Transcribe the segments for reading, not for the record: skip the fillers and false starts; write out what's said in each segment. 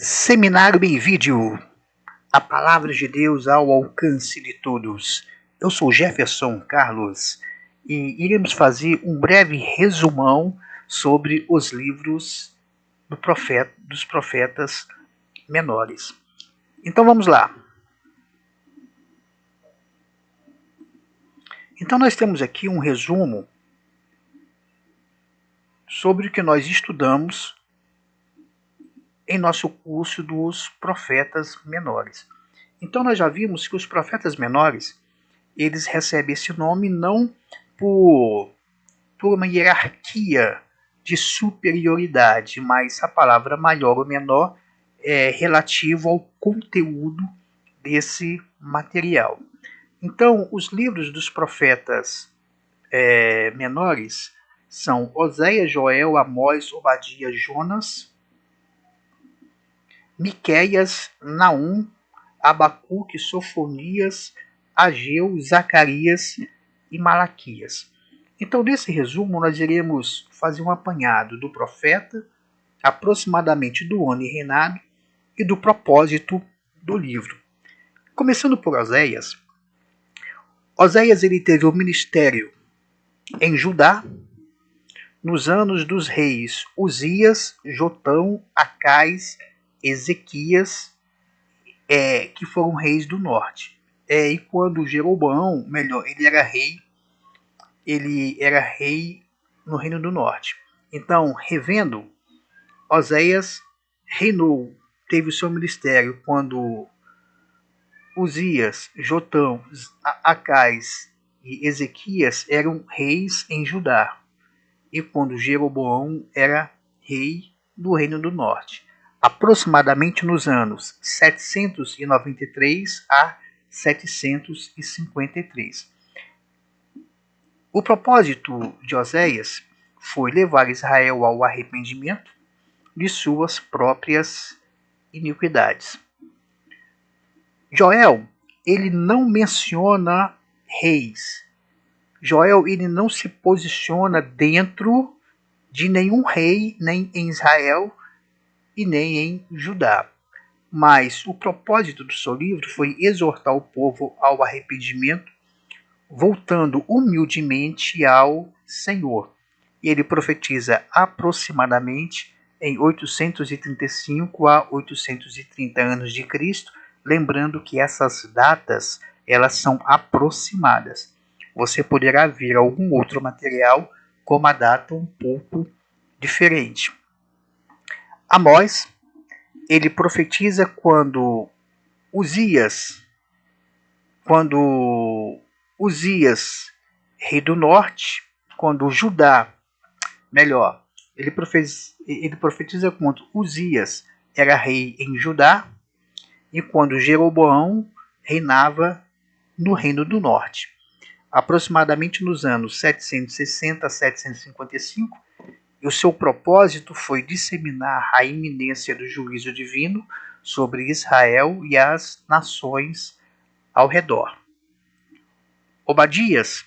Seminário em Vídeo, a palavra de Deus ao alcance de todos. Eu sou Jefferson Carlos e iremos fazer um breve resumão sobre os livros dos profetas menores. Então vamos lá. Então nós temos aqui um resumo sobre o que nós estudamos em nosso curso dos profetas menores. Então nós já vimos que os profetas menores, eles recebem esse nome não por uma hierarquia de superioridade, mas a palavra maior ou menor é relativo ao conteúdo desse material. Então, os livros dos profetas menores são Oséias, Joel, Amós, Obadias, Jonas, Miqueias, Naum, Abacuque, Sofonias, Ageu, Zacarias e Malaquias. Então, nesse resumo, nós iremos fazer um apanhado do profeta, aproximadamente do ano e reinado e do propósito do livro. Começando por Oséias. Oséias ele teve o ministério em Judá nos anos dos reis Uzias, Jotão, Acais, Ezequias, que foram reis do norte. E quando Jeroboão, ele era rei no reino do norte. Então, revendo, Oséias reinou, teve o seu ministério quando Uzias, Jotão, Acais e Ezequias eram reis em Judá, e quando Jeroboão era rei do reino do norte, aproximadamente nos anos 793 a 753. O propósito de Oséias foi levar Israel ao arrependimento de suas próprias iniquidades. Joel, ele não menciona reis. Joel, ele não se posiciona dentro de nenhum rei, nem em Israel e nem em Judá. Mas o propósito do seu livro foi exortar o povo ao arrependimento, voltando humildemente ao Senhor. E ele profetiza aproximadamente em 835 a 830 anos de Cristo, lembrando que essas datas elas são aproximadas. Você poderá ver algum outro material com uma data um pouco diferente. Amós, ele profetiza quando Uzias, rei do norte, quando Judá, ele profetiza quando Uzias era rei em Judá e quando Jeroboão reinava no reino do norte. Aproximadamente nos anos 760 a 755, e o seu propósito foi disseminar a iminência do juízo divino sobre Israel e as nações ao redor. Obadias,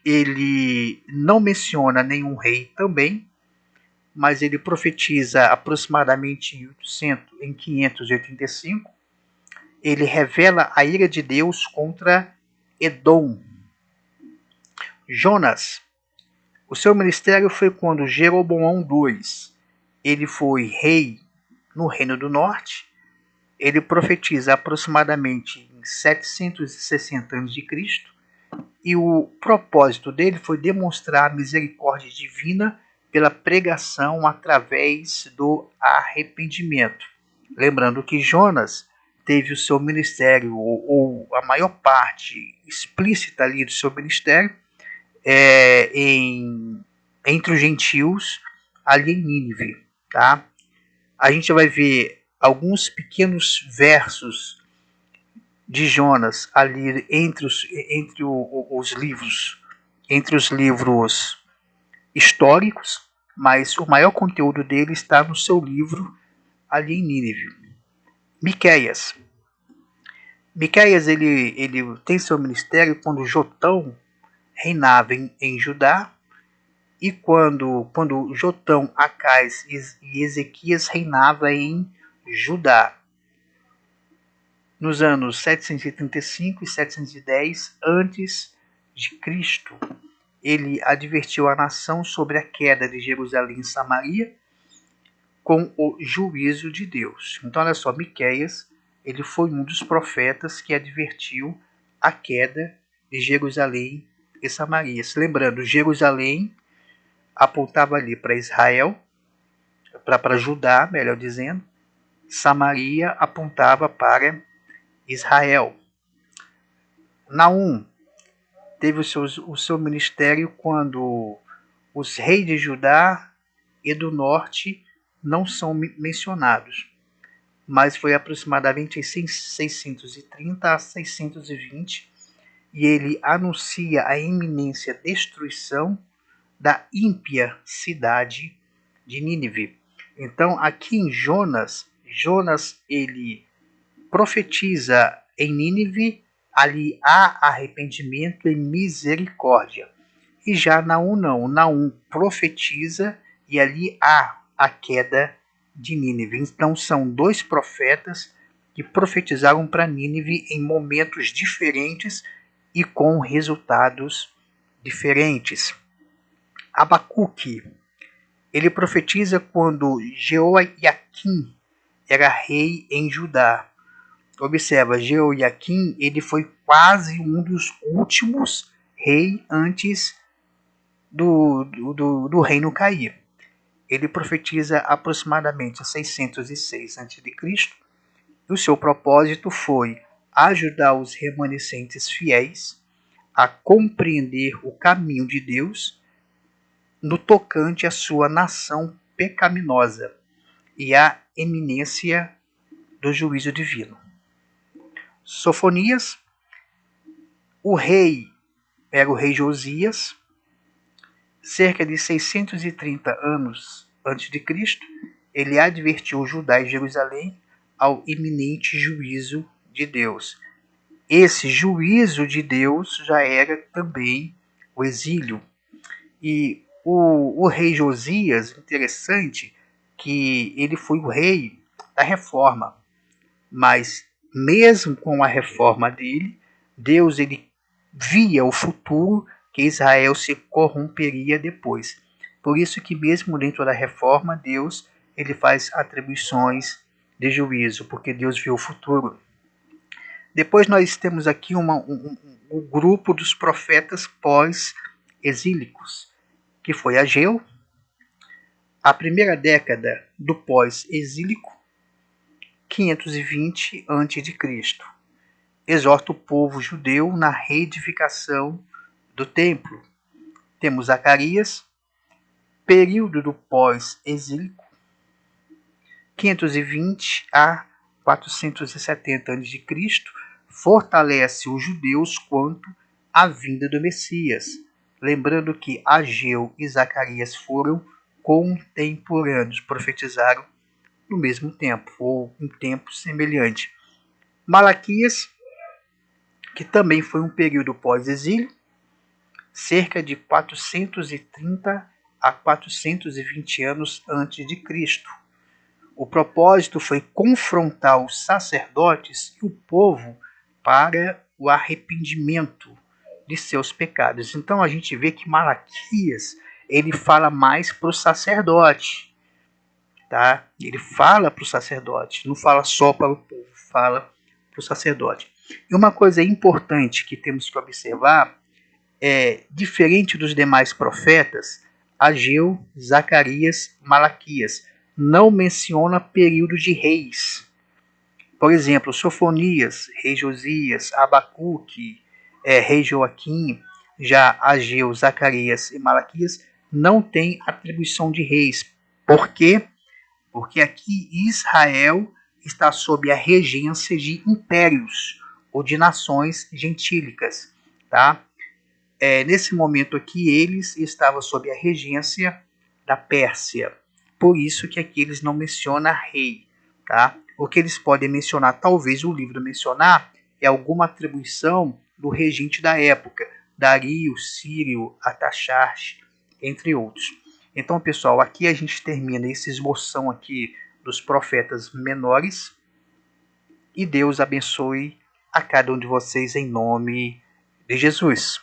ele não menciona nenhum rei também, mas ele profetiza aproximadamente em 585. Ele revela a ira de Deus contra Edom. Jonas, o seu ministério foi quando Jeroboão II, ele foi rei no Reino do Norte. Ele profetiza aproximadamente em 760 a.C. E o propósito dele foi demonstrar a misericórdia divina pela pregação através do arrependimento. Lembrando que Jonas teve o seu ministério, ou a maior parte explícita ali do seu ministério, entre os gentios ali em Nínive. Tá? A gente vai ver alguns pequenos versos de Jonas ali entre os livros históricos, mas o maior conteúdo dele está no seu livro ali em Nínive. Miqueias, ele tem seu ministério quando Jotão reinava em Judá e quando Jotão, Acais e Ezequias reinava em Judá. Nos anos 735 e 710 antes de Cristo, ele advertiu a nação sobre a queda de Jerusalém e Samaria com o juízo de Deus. Então, olha só, Miqueias, ele foi um dos profetas que advertiu a queda de Jerusalém e Samaria. Se lembrando, Jerusalém apontava ali para Israel, para Judá, melhor dizendo. Samaria apontava para Israel. Naum teve o seu ministério quando os reis de Judá e do norte não são mencionados, mas foi aproximadamente 630 a 620, e ele anuncia a iminência destruição da ímpia cidade de Nínive. Então, aqui em Jonas ele profetiza em Nínive, ali há arrependimento e misericórdia. E já Naum não, Naum profetiza e ali há a queda de Nínive. Então são dois profetas que profetizaram para Nínive em momentos diferentes e com resultados diferentes. Abacuque, ele profetiza quando Jeoiaquim era rei em Judá. Observa, Jeoiaquim, ele foi quase um dos últimos reis antes do reino cair. Ele profetiza aproximadamente 606 a.C. E o seu propósito foi ajudar os remanescentes fiéis a compreender o caminho de Deus no tocante à sua nação pecaminosa e à eminência do juízo divino. Sofonias, o rei era o rei Josias, cerca de 630 anos antes de Cristo, ele advertiu Judá e Jerusalém ao iminente juízo de Deus. Esse juízo de Deus já era também o exílio. E o rei Josias, interessante que ele foi o rei da reforma, mas mesmo com a reforma dele, Deus ele via o futuro que Israel se corromperia depois. Por isso que mesmo dentro da reforma, Deus ele faz atribuições de juízo, porque Deus viu o futuro. Depois nós temos aqui um grupo dos profetas pós-exílicos, que foi Ageu, a primeira década do pós-exílico, 520 a.C. Exorta o povo judeu na reedificação do templo. Temos Zacarias, período do pós-exílico, 520 a 470 a.C., fortalece os judeus quanto à vinda do Messias. Lembrando que Ageu e Zacarias foram contemporâneos, profetizaram no mesmo tempo, ou um tempo semelhante. Malaquias, que também foi um período pós-exílio, cerca de 430 a 420 anos antes de Cristo. O propósito foi confrontar os sacerdotes e o povo para o arrependimento de seus pecados. Então a gente vê que Malaquias ele fala mais para o sacerdote, tá? Ele fala para o sacerdote, não fala só para o povo, fala para o sacerdote. E uma coisa importante que temos que observar é, diferente dos demais profetas, Ageu, Zacarias, Malaquias não menciona período de reis. Por exemplo, Sofonias, rei Josias, Abacuque, rei Joaquim, já Ageu, Zacarias e Malaquias não têm atribuição de reis. Por quê? Porque aqui Israel está sob a regência de impérios ou de nações gentílicas, tá? Nesse momento aqui, eles estavam sob a regência da Pérsia. Por isso que aqui eles não mencionam rei. Tá? O que eles podem mencionar, talvez o livro mencionar, é alguma atribuição do regente da época, Dario, Sírio, Ataxarxes, entre outros. Então, pessoal, aqui a gente termina esse esboção aqui dos profetas menores. E Deus abençoe a cada um de vocês em nome de Jesus.